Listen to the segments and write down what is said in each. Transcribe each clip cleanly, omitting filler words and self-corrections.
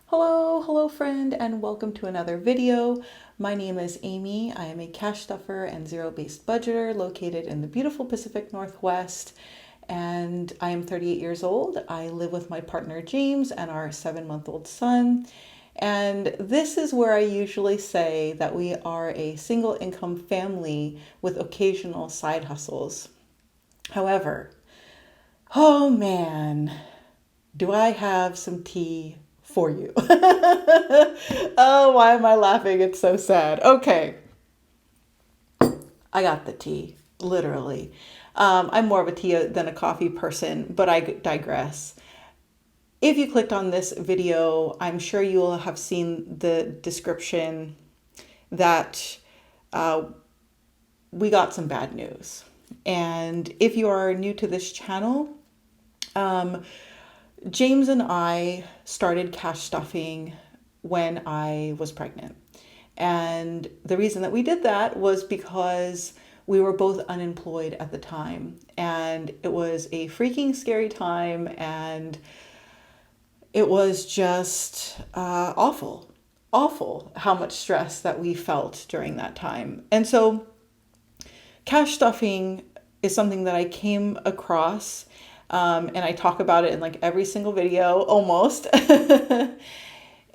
Hello friend, and welcome to another video. My name is Amy. I am a cash stuffer and zero-based budgeter located in the beautiful Pacific Northwest, and I am 38 years old. I live with my partner James and our 7-month-old son. And this is where I usually say that we are a single income family with occasional side hustles. However, oh man, do I have some tea for you? Oh, why am I laughing? It's so sad. Okay, I got the tea, literally. I'm more of a tea than a coffee person, but I digress. If you clicked on this video, I'm sure you will have seen the description that we got some bad news. And if you are new to this channel, James and I started cash stuffing when I was pregnant. And the reason that we did that was because we were both unemployed at the time. And it was a freaking scary time. And it was just awful how much stress that we felt during that time. And so cash stuffing is something that I came across, and I talk about it in like every single video almost.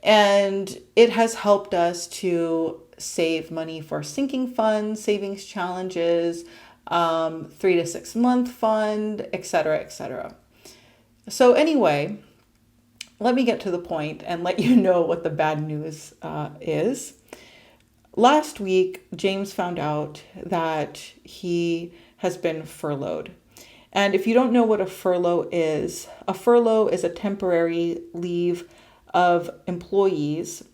And it has helped us to save money for sinking funds, savings challenges, 3 to 6 month fund, etc., etc. So anyway, let me get to the point and let you know what the bad news is. Last week, James found out that he has been furloughed. And if you don't know what a furlough is a temporary leave of employees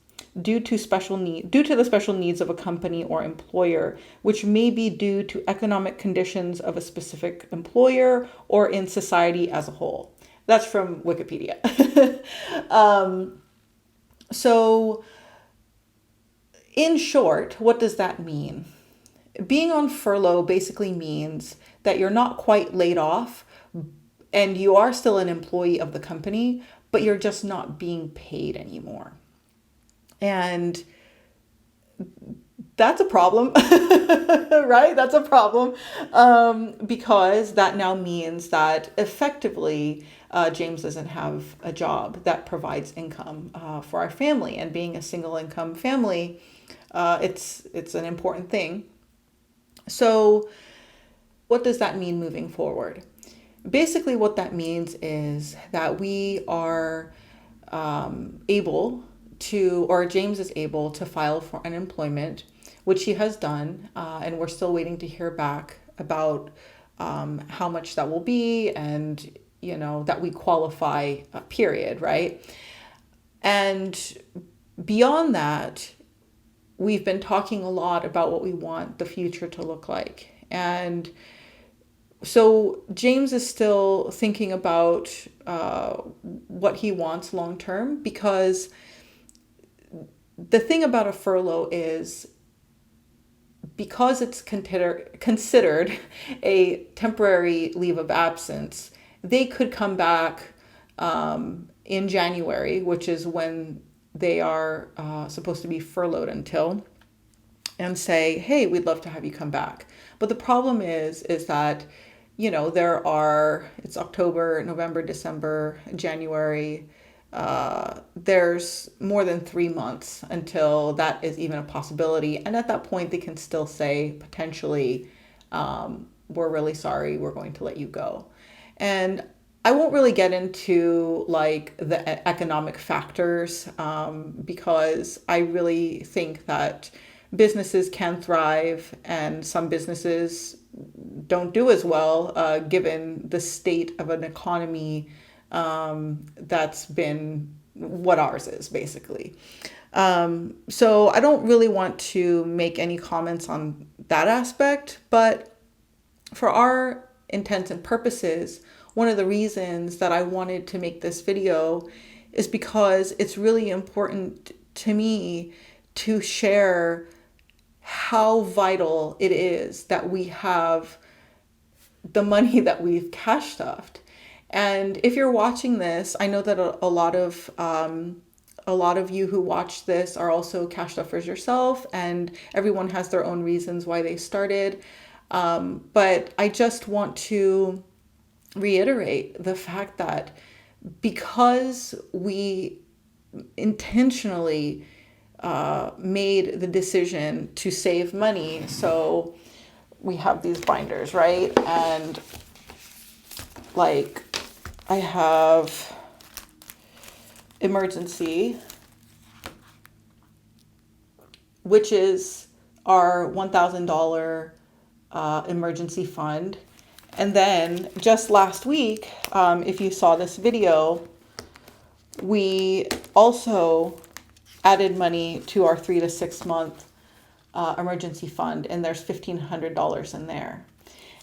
due to the special needs of a company or employer, which may be due to economic conditions of a specific employer or in society as a whole. That's from Wikipedia. So in short, what does that mean? Being on furlough basically means that you're not quite laid off and you are still an employee of the company, but you're just not being paid anymore. And that's a problem, right? That's a problem, because that now means that effectively James doesn't have a job that provides income for our family. And being a single income family, it's an important thing. So what does that mean moving forward? Basically, what that means is that we are James is able to file for unemployment, which he has done, and we're still waiting to hear back about how much that will be, and that we qualify, period, right? And beyond that, we've been talking a lot about what we want the future to look like. And so James is still thinking about what he wants long term, because the thing about a furlough is, because it's considered a temporary leave of absence, they could come back in January, which is when they are supposed to be furloughed until, and say, hey, we'd love to have you come back. But the problem is that, it's October, November, December, January. There's more than 3 months until that is even a possibility. And at that point, they can still say, potentially, we're really sorry, we're going to let you go. And I won't really get into like the economic factors, because I really think that businesses can thrive and some businesses don't do as well, given the state of an economy that's been what ours is, basically. So I don't really want to make any comments on that aspect, but for our intents and purposes, one of the reasons that I wanted to make this video is because it's really important to me to share how vital it is that we have the money that we've cash stuffed. And if you're watching this, I know that a lot of a lot of you who watch this are also cash stuffers yourself, and everyone has their own reasons why they started. But I just want to reiterate the fact that because we intentionally made the decision to save money, so we have these binders, right? And like I have emergency, which is our $1,000 emergency fund. And then just last week, if you saw this video, we also added money to our 3 to 6 month emergency fund, and there's $1,500 in there.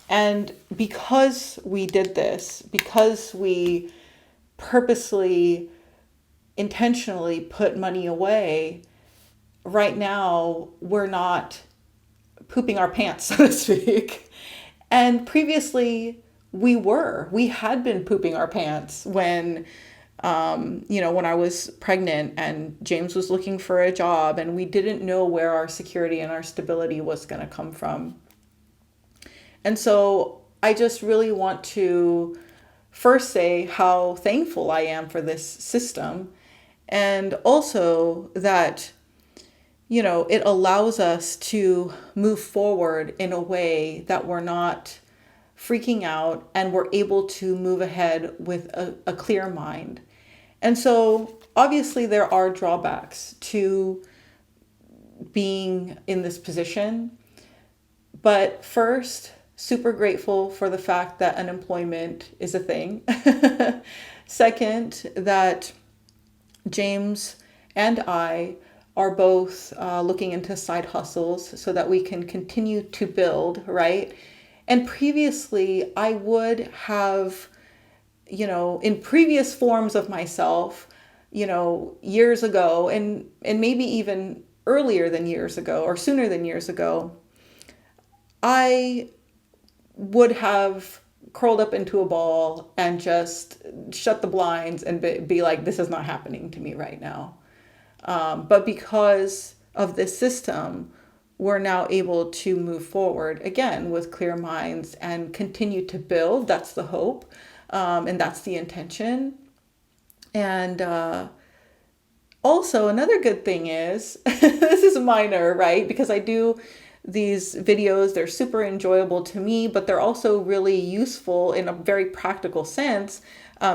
And because we did this, because we purposely, intentionally put money away, right now we're not pooping our pants, so to speak. And previously we had been pooping our pants when, when I was pregnant and James was looking for a job and we didn't know where our security and our stability was going to come from. And so I just really want to first say how thankful I am for this system, and also that, it allows us to move forward in a way that we're not freaking out and we're able to move ahead with a clear mind. And so obviously there are drawbacks to being in this position. But first, super grateful for the fact that unemployment is a thing. Second, that James and I are both looking into side hustles so that we can continue to build, right? And previously, I would have, in previous forms of myself, years ago, and maybe even earlier than years ago or sooner than years ago, I would have curled up into a ball and just shut the blinds and be like, this is not happening to me right now. But because of this system, we're now able to move forward again with clear minds and continue to build. That's the hope. And that's the intention. And also another good thing is, this is minor, right? Because I do these videos, they're super enjoyable to me, but they're also really useful in a very practical sense,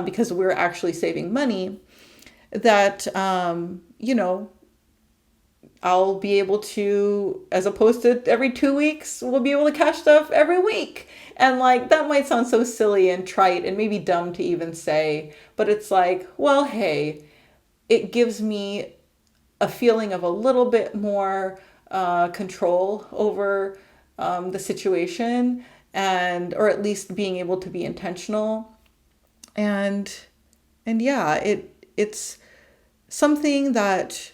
because we're actually saving money, that, I'll be able to, as opposed to every 2 weeks, we'll be able to cash stuff every week. And like, that might sound so silly and trite and maybe dumb to even say, but it's like, well, hey, it gives me a feeling of a little bit more control over the situation, or at least being able to be intentional. And yeah, it's something that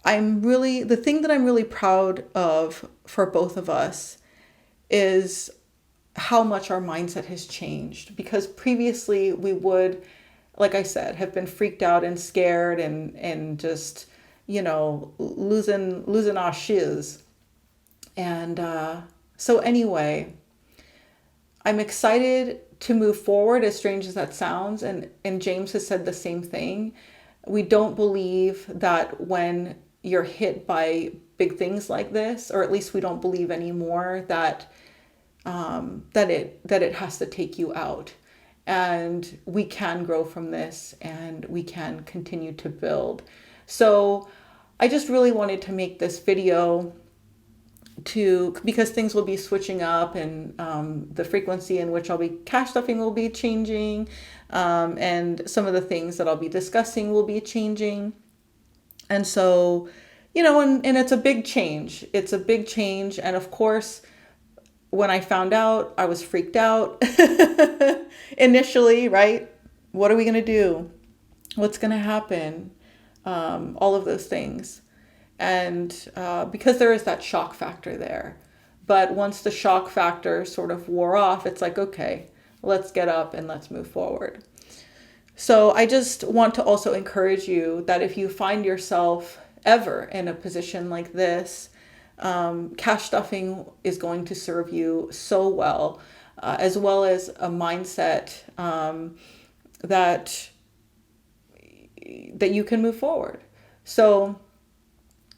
the thing that I'm really proud of for both of us is how much our mindset has changed. Because previously we would, like I said, have been freaked out and scared and just, losing our shiz. And so anyway, I'm excited to move forward, as strange as that sounds. And James has said the same thing. We don't believe that when you're hit by big things like this, or at least we don't believe anymore that it has to take you out. And we can grow from this and we can continue to build. So I just really wanted to make this video because things will be switching up, and the frequency in which I'll be cash stuffing will be changing, and some of the things that I'll be discussing will be changing. And so, and it's a big change. It's a big change. And of course, when I found out, I was freaked out initially, right? What are we going to do? What's going to happen? All of those things. And because there is that shock factor there. But once the shock factor sort of wore off, it's like, okay, let's get up and let's move forward. So I just want to also encourage you that if you find yourself ever in a position like this, cash stuffing is going to serve you so well as a mindset that that you can move forward. So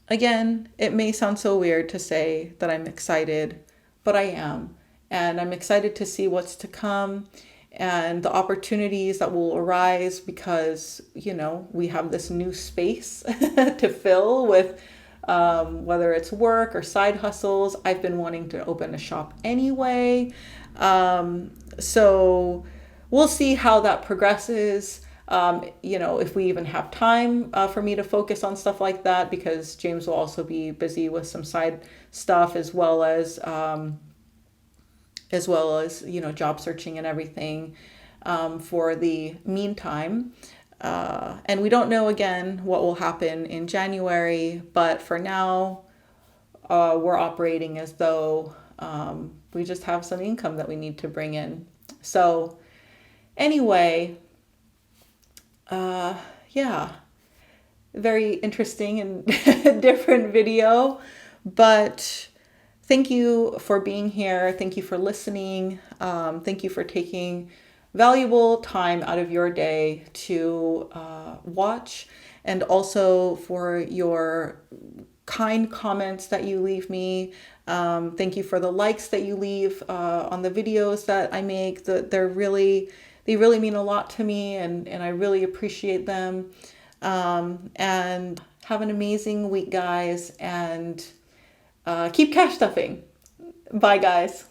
again, it may sound so weird to say that I'm excited, but I am. And I'm excited to see what's to come and the opportunities that will arise because, we have this new space to fill with whether it's work or side hustles. I've been wanting to open a shop anyway. So we'll see how that progresses. If we even have time for me to focus on stuff like that, because James will also be busy with some side stuff as well as job searching and everything for the meantime. And we don't know again what will happen in January, but for now, we're operating as though we just have some income that we need to bring in. So anyway, yeah, very interesting and different video, but thank you for being here. Thank you for listening. Thank you for taking valuable time out of your day to watch, and also for your kind comments that you leave me. Thank you for the likes that you leave on the videos that I make. They really mean a lot to me, and I really appreciate them. And have an amazing week, guys, and keep cash stuffing. Bye, guys.